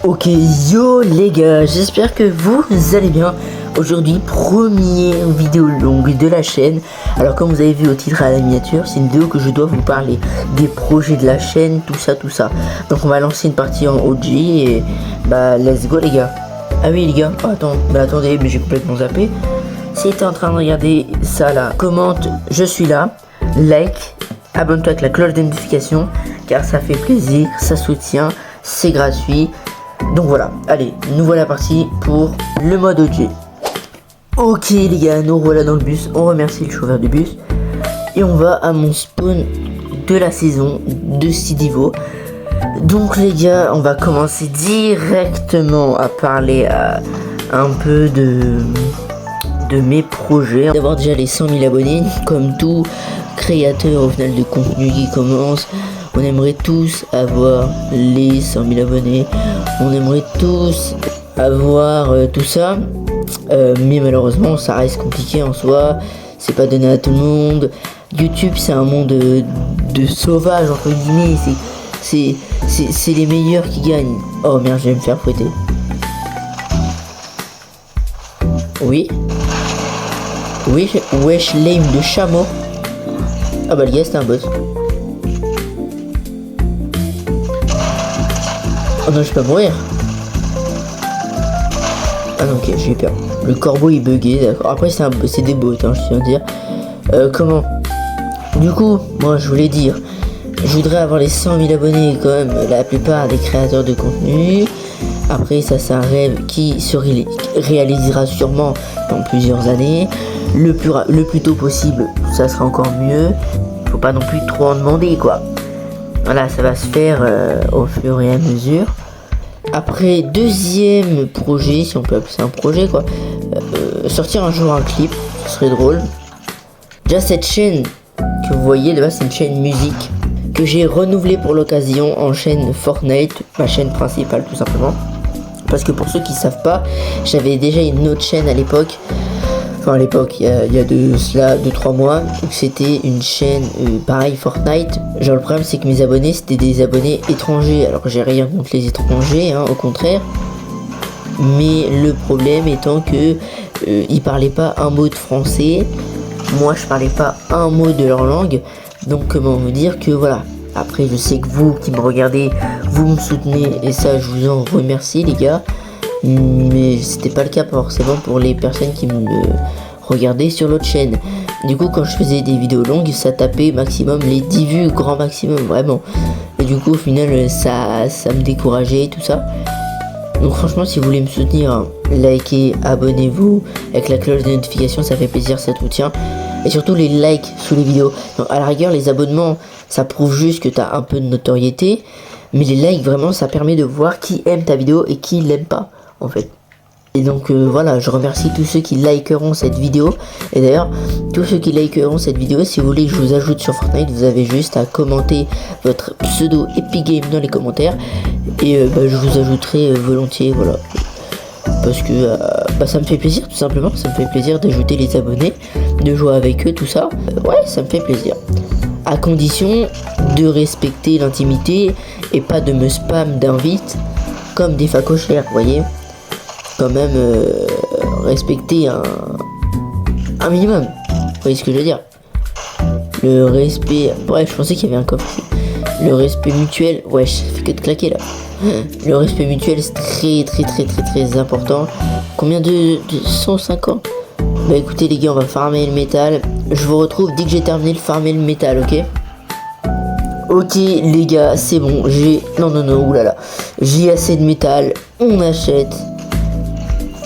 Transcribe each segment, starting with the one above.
Ok, yo les gars, j'espère que vous allez bien. Aujourd'hui, première vidéo longue de la chaîne. Alors comme vous avez vu au titre à la miniature, c'est une vidéo que je dois vous parler des projets de la chaîne, tout ça. Donc on va lancer une partie en OG et bah let's go les gars. Ah oui les gars, attendez, mais j'ai complètement zappé. Si tu es en train de regarder ça là, commente, je suis là, like, abonne-toi avec la cloche de notification car ça fait plaisir, ça soutient, c'est gratuit. Donc voilà, allez, nous voilà partis pour le mode OG. Ok les gars, nous voilà dans le bus, on remercie le chauffeur du bus. Et on va à mon spawn de la saison de Sidivo. Donc les gars, on va commencer directement à parler un peu de mes projets. D'avoir déjà les 100 000 abonnés, comme tout créateur au final de contenu qui commence. On aimerait tous avoir les 100 000 abonnés, on aimerait tous avoir tout ça, mais malheureusement ça reste compliqué en soi, c'est pas donné à tout le monde. YouTube c'est un monde de sauvages entre guillemets, c'est les meilleurs qui gagnent. Oh merde, je vais me faire fouetter. Oui, wesh lame de chameau. Ah bah le gars c'était un boss. Oh non, je peux pas mourir. Ah non, ok, j'ai eu peur. Le corbeau il bugué, d'accord. Après c'est des bots, hein, je tiens à dire. Comment? Du coup, moi je voulais dire, je voudrais avoir les 100 000 abonnés comme la plupart des créateurs de contenu. Après ça c'est un rêve qui se réalisera sûrement dans plusieurs années. Le plus tôt possible, ça sera encore mieux. Faut pas non plus trop en demander quoi. Voilà, ça va se faire au fur et à mesure. Après, deuxième projet, si on peut appeler ça un projet quoi, sortir un jour un clip, ce serait drôle. Déjà cette chaîne que vous voyez là-bas, c'est une chaîne musique que j'ai renouvelée pour l'occasion en chaîne Fortnite, ma chaîne principale tout simplement. Parce que pour ceux qui savent pas, j'avais déjà une autre chaîne à l'époque. Enfin à l'époque, il y a de cela 2-3 mois, c'était une chaîne pareil Fortnite. Genre le problème c'est que mes abonnés c'était des abonnés étrangers. Alors j'ai rien contre les étrangers, hein, au contraire. Mais le problème étant que ils parlaient pas un mot de français. Moi je parlais pas un mot de leur langue. Donc comment vous dire que voilà. Après je sais que vous qui me regardez, vous me soutenez et ça je vous en remercie les gars. Mais c'était pas le cas forcément pour les personnes qui me regardaient sur l'autre chaîne. Du coup quand je faisais des vidéos longues ça tapait maximum les 10 vues grand maximum vraiment. Et du coup au final ça me décourageait tout ça. Donc franchement si vous voulez me soutenir, hein, likez, abonnez-vous avec la cloche de notification, ça fait plaisir, ça soutient. Et surtout les likes sous les vidéos. Donc à la rigueur les abonnements ça prouve juste que tu as un peu de notoriété. Mais les likes vraiment ça permet de voir qui aime ta vidéo et qui l'aime pas en fait. Et donc voilà, je remercie tous ceux qui likeront cette vidéo. Et d'ailleurs, tous ceux qui likeront cette vidéo, si vous voulez que je vous ajoute sur Fortnite, vous avez juste à commenter votre pseudo Epic Game dans les commentaires. Et je vous ajouterai volontiers, voilà. Parce que ça me fait plaisir tout simplement, ça me fait plaisir d'ajouter les abonnés, de jouer avec eux, tout ça. Ouais, ça me fait plaisir. À condition de respecter l'intimité et pas de me spam d'invites comme des facochères, vous voyez. Quand même respecter un minimum, vous voyez ce que je veux dire. Le respect, bref je pensais qu'il y avait un coffre ici. Le respect mutuel, ouais ça fait que de claquer là. Le respect mutuel c'est très important. Combien de 150? Bah écoutez les gars, on va farmer le métal. Je vous retrouve dès que j'ai terminé de farmer le métal, ok. Ok les gars, c'est bon, oulala. J'ai assez de métal, on achète.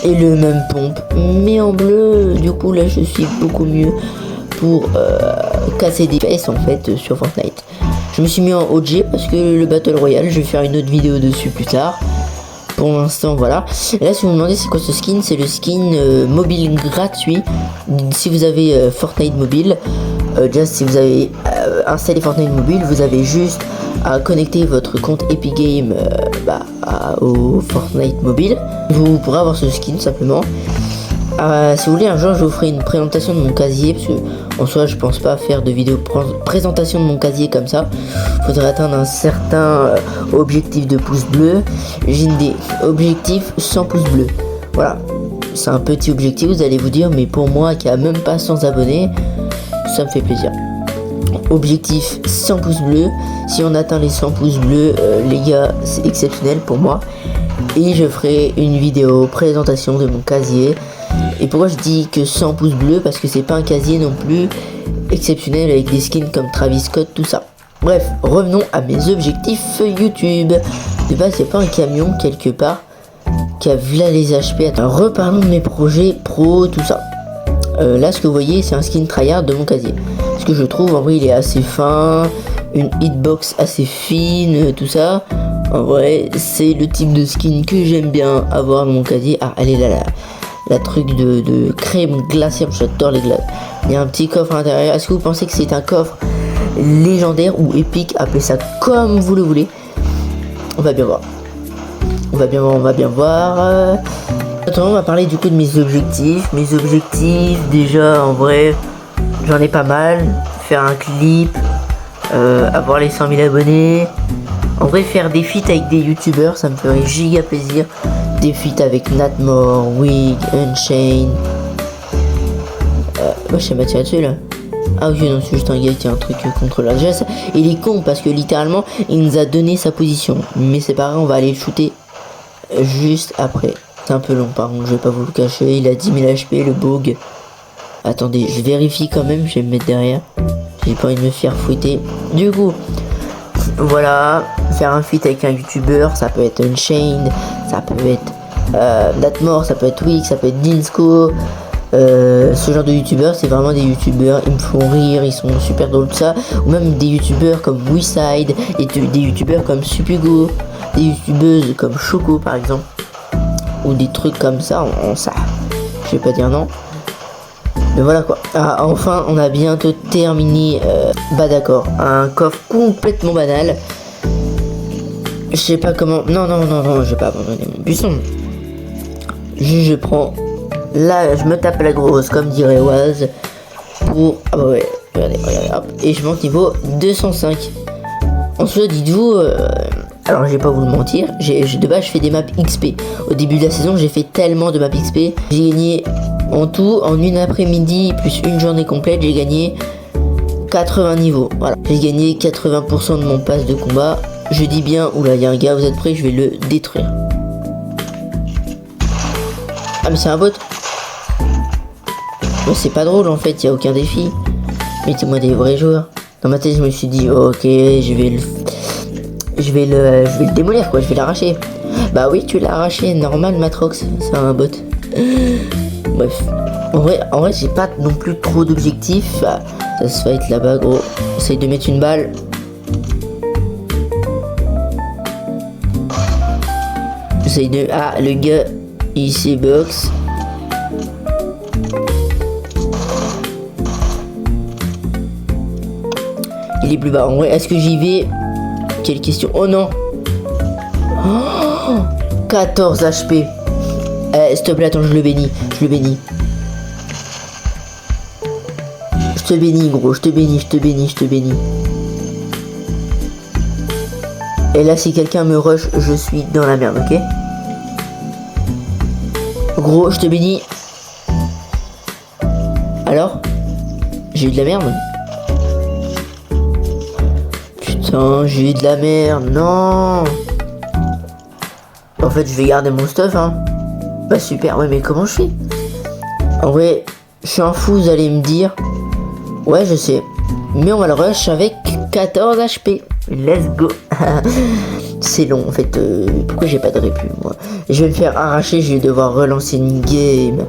Et le même pompe, mais en bleu. Du coup là je suis beaucoup mieux pour casser des fesses en fait sur Fortnite. Je me suis mis en OG parce que le Battle Royale, je vais faire une autre vidéo dessus plus tard. Pour l'instant voilà. Et là si vous me demandez c'est quoi ce skin, c'est le skin mobile gratuit. Si vous avez Fortnite mobile, déjà si vous avez installé Fortnite mobile, vous avez juste à connecter votre compte Epic Game au Fortnite mobile. Vous pourrez avoir ce skin simplement. Si vous voulez un jour je vous ferai une présentation de mon casier parce que En soi, je pense pas faire de vidéo présentation de mon casier comme ça. Faudrait atteindre un certain objectif de pouces bleus. J'ai des objectifs 100 pouces bleus. Voilà, c'est un petit objectif, vous allez vous dire, mais pour moi qui a même pas 100 abonnés, ça me fait plaisir. Objectif 100 pouces bleus. Si on atteint les 100 pouces bleus, les gars, c'est exceptionnel pour moi. Et je ferai une vidéo présentation de mon casier. Et pourquoi je dis que 100 pouces bleus? Parce que c'est pas un casier non plus exceptionnel avec des skins comme Travis Scott, tout ça. Bref, revenons à mes objectifs YouTube. De base, c'est pas un camion quelque part qui a v'là les HP. Attends, reparlons de mes projets pro, tout ça. Là, ce que vous voyez, c'est un skin tryhard de mon casier. Ce que je trouve, en vrai, il est assez fin, une hitbox assez fine, tout ça. En vrai, c'est le type de skin que j'aime bien avoir dans mon casier. Ah, elle est là, la truc de crème glacée, j'adore les glaces. Il y a un petit coffre à l'intérieur. Est-ce que vous pensez que c'est un coffre légendaire ou épique? Appelez ça comme vous le voulez. On va bien voir. On va bien voir. Maintenant, on va parler du coup de mes objectifs. Mes objectifs, déjà, en vrai, j'en ai pas mal. Faire un clip, avoir les 100 000 abonnés. En vrai, faire des feats avec des youtubeurs, ça me ferait giga plaisir. Des feats avec Natmore, Wig, Unchained. Moi, je sais pas tirer dessus là. Ah ok, non, c'est juste un gars qui a un truc contre la geste. Il est con parce que littéralement, il nous a donné sa position. Mais c'est pas grave, on va aller le shooter juste après. C'est un peu long par contre, je vais pas vous le cacher. Il a 10 000 HP, le bog. Attendez, je vérifie quand même, je vais me mettre derrière. J'ai pas envie de me faire fouetter. Du coup, voilà, faire un feat avec un youtubeur, ça peut être Unchained, ça peut être Natmore, ça peut être Wig, ça peut être Dinsco. Ce genre de youtubeurs, c'est vraiment des youtubeurs, ils me font rire, ils sont super drôles, tout ça. Ou même des youtubeurs comme WeSide, et des youtubeurs comme Supugo, des youtubeuses comme Choco par exemple. Ou des trucs comme ça, ça, je vais pas dire non. Mais voilà quoi. Ah, enfin, on a bientôt terminé. Bah d'accord, un coffre complètement banal. Je sais pas comment. Non, je vais pas abandonner mon buisson. Je prends. Là, je me tape la grosse, comme dirait Waz. Pour. Ah bah ouais, regardez, hop. Et je monte niveau 205. En soi, dites-vous. Alors, je vais pas vous le mentir. De base, je fais des maps XP. Au début de la saison, j'ai fait tellement de maps XP. J'ai gagné. En tout, en une après-midi plus une journée complète, j'ai gagné 80 niveaux. Voilà, j'ai gagné 80% de mon pass de combat. Je dis bien, oula, il y a un gars, vous êtes prêts, je vais le détruire. Ah mais c'est un bot. Mais c'est pas drôle en fait, il y a aucun défi. Mettez-moi des vrais joueurs. Dans ma tête, je me suis dit, ok, je vais le démolir quoi, je vais l'arracher. Bah oui, tu l'as arraché, normal Matrox, c'est un bot. Bref, en vrai j'ai pas non plus trop d'objectifs. Ah, ça se fight là-bas gros. Essaye de mettre une balle. Essaye de... Ah, le gars, il s'est box. Il est plus bas. En vrai, est-ce que j'y vais? Quelle question. Oh non. Oh, 14 HP. S'il te plaît, attends, je le bénis. Je te bénis, gros. Je te bénis. Et là, si quelqu'un me rush, je suis dans la merde, ok? Gros, je te bénis. Alors? J'ai eu de la merde? Putain, j'ai eu de la merde. Non! En fait, je vais garder mon stuff, hein. Bah super, ouais mais comment je fais? En vrai, je suis un fou, vous allez me dire. Ouais je sais. Mais on va le rush avec 14 HP. Let's go. C'est long en fait. Pourquoi j'ai pas de répu moi? Je vais me faire arracher, je vais devoir relancer une game.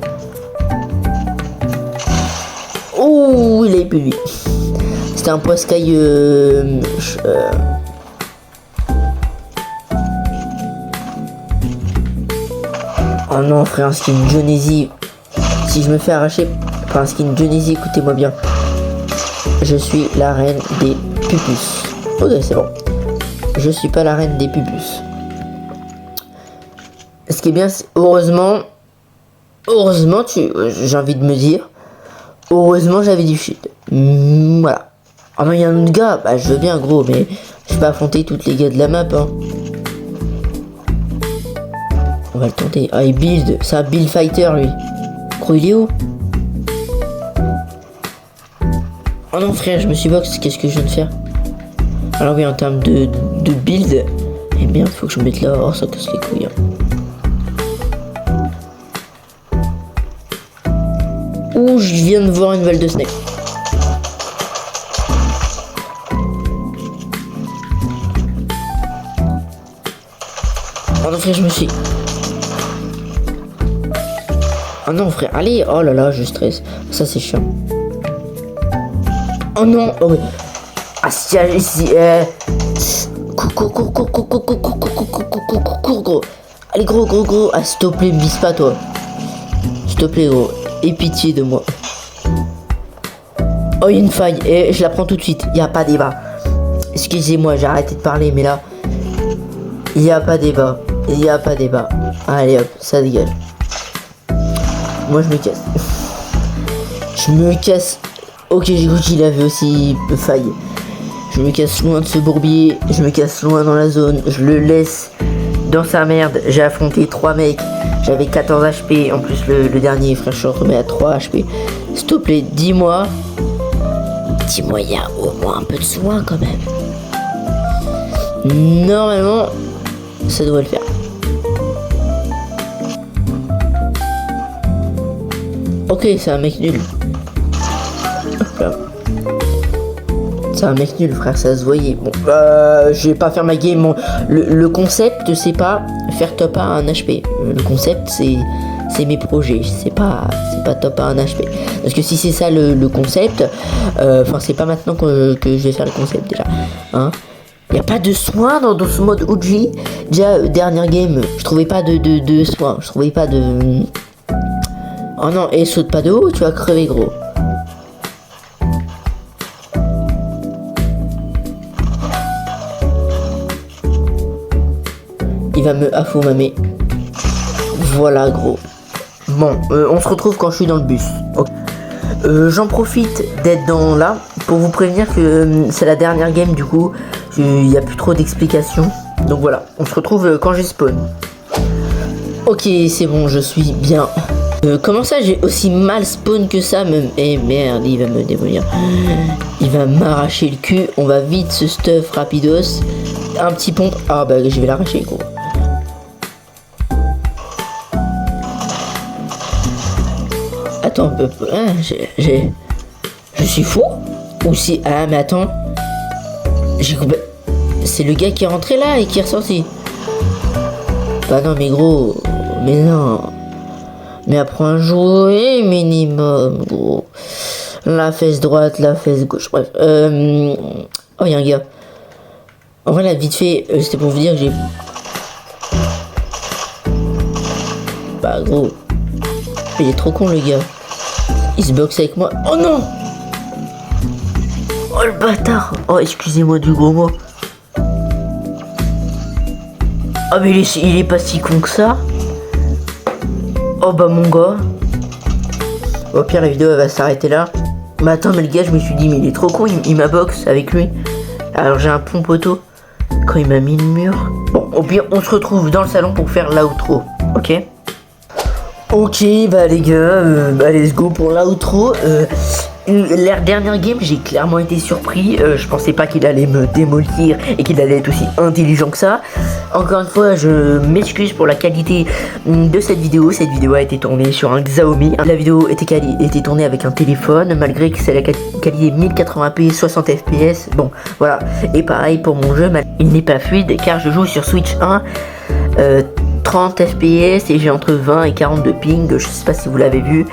Oh il a plus lui. C'était un poiscaille Oh non, frère, un skin Jonesy. Si je me fais arracher par un skin Jonesy, écoutez-moi bien. Je suis la reine des pupus. Ok, c'est bon. Je suis pas la reine des pupus. Ce qui est bien, c'est heureusement, j'ai envie de me dire, Heureusement, j'avais du shield. Voilà. Ah non, il y a un autre gars. Bah, je veux bien, gros, mais je vais pas affronter toutes les gars de la map, hein. On va le tenter. Ah, il build. C'est un build fighter, lui. Gros, il est où? Oh non, frère, je me suis box. Qu'est-ce que je viens de faire? Alors, oui, en termes de build. Eh merde, faut que je me mette là. Oh, ça casse les couilles, hein. Ouh, je viens de voir une balle de snake. Oh non, frère, je me suis... Oh non, frère, allez. Oh là là, je stresse. Ça, c'est chiant. Oh non. Oh, oui. Ah, si, cours, gros. Allez, gros. Ah, s'il te plaît, me vise pas, toi. S'il te plaît, gros. Aie pitié de moi. Oh, il y a une faille. Et je la prends tout de suite. Il n'y a pas débat. Excusez-moi, j'ai arrêté de parler, mais là... Il n'y a pas débat. Allez, hop, ça dégage. Moi, je me casse. Ok, j'ai cru qu'il avait aussi faille. Je me casse loin de ce bourbier. Je me casse loin dans la zone. Je le laisse dans sa merde. J'ai affronté 3 mecs. J'avais 14 HP. En plus, le dernier, frère, je remets à 3 HP. S'il te plaît, dis-moi. Dis-moi, il y a au moins un peu de soin quand même. Normalement, ça doit le faire. Ok, c'est un mec nul. Hop là. C'est un mec nul, frère, ça se voyait. Bon, je vais pas faire ma game. Bon, le concept, c'est pas faire top 1 à 1 HP. Le concept, c'est mes projets. C'est pas top 1 à 1 HP. Parce que si c'est ça le concept, enfin, c'est pas maintenant que je vais faire le concept déjà. Hein? Y a pas de soin dans ce mode OG. Déjà, dernière game, je trouvais pas de soin. Je trouvais pas de... Oh non, et saute pas de haut, tu vas crever, gros. Il va me affoumamer. Voilà, gros. Bon, on se retrouve quand je suis dans le bus. Okay. J'en profite d'être dans là pour vous prévenir que c'est la dernière game, du coup. Il n'y a plus trop d'explications. Donc voilà, on se retrouve quand j'ai spawn. Ok, c'est bon, je suis bien. Comment ça, j'ai aussi mal spawn que ça même. Eh merde, il va me démolir. Il va m'arracher le cul. On va vite se stuff rapidos. Un petit pompe. Ah bah, je vais l'arracher, gros. Attends, je suis fou? Ou si... Ah, mais attends. C'est le gars qui est rentré là et qui est ressorti. Bah non, mais gros... Mais non... Mais apprends à jouer minimum, gros. La fesse droite, la fesse gauche, bref. Oh, il y a un gars. En vrai, là, vite fait, c'était pour vous dire que j'ai... Bah, gros. Il est trop con, le gars. Il se boxe avec moi. Oh non! Oh, le bâtard! Oh, excusez-moi du gros mot. Ah, mais il est pas si con que ça. Oh bah mon gars. Au pire la vidéo elle va s'arrêter là. Mais attends, mais le gars, je me suis dit mais il est trop con, il m'a box avec lui. Alors j'ai un pompe auto. Quand il m'a mis le mur. Bon, au pire on se retrouve dans le salon pour faire l'outro. Ok. Ok, bah les gars, bah let's go pour l'outro. La dernière game, j'ai clairement été surpris. Je pensais pas qu'il allait me démolir et qu'il allait être aussi intelligent que ça. Encore une fois, je m'excuse pour la qualité de cette vidéo. Cette vidéo a été tournée sur un Xiaomi. La vidéo était tournée avec un téléphone, malgré que c'est la qualité 1080p 60 fps. Bon, voilà. Et pareil pour mon jeu, il n'est pas fluide car je joue sur Switch 1. 30 fps et j'ai entre 20 et 40 de ping. Je sais pas si vous l'avez vu.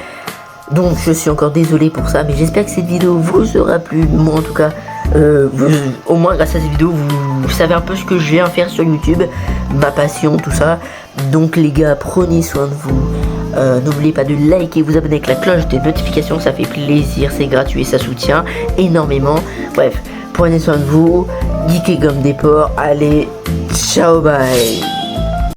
Donc je suis encore désolé pour ça, mais j'espère que cette vidéo vous aura plu. Moi en tout cas, au moins grâce à cette vidéo, vous savez un peu ce que je viens faire sur YouTube, ma passion, tout ça. Donc les gars, prenez soin de vous. N'oubliez pas de liker, vous abonner avec la cloche des notifications, ça fait plaisir, c'est gratuit et ça soutient énormément. Bref, prenez soin de vous, geekez comme des porcs. Allez, ciao, bye.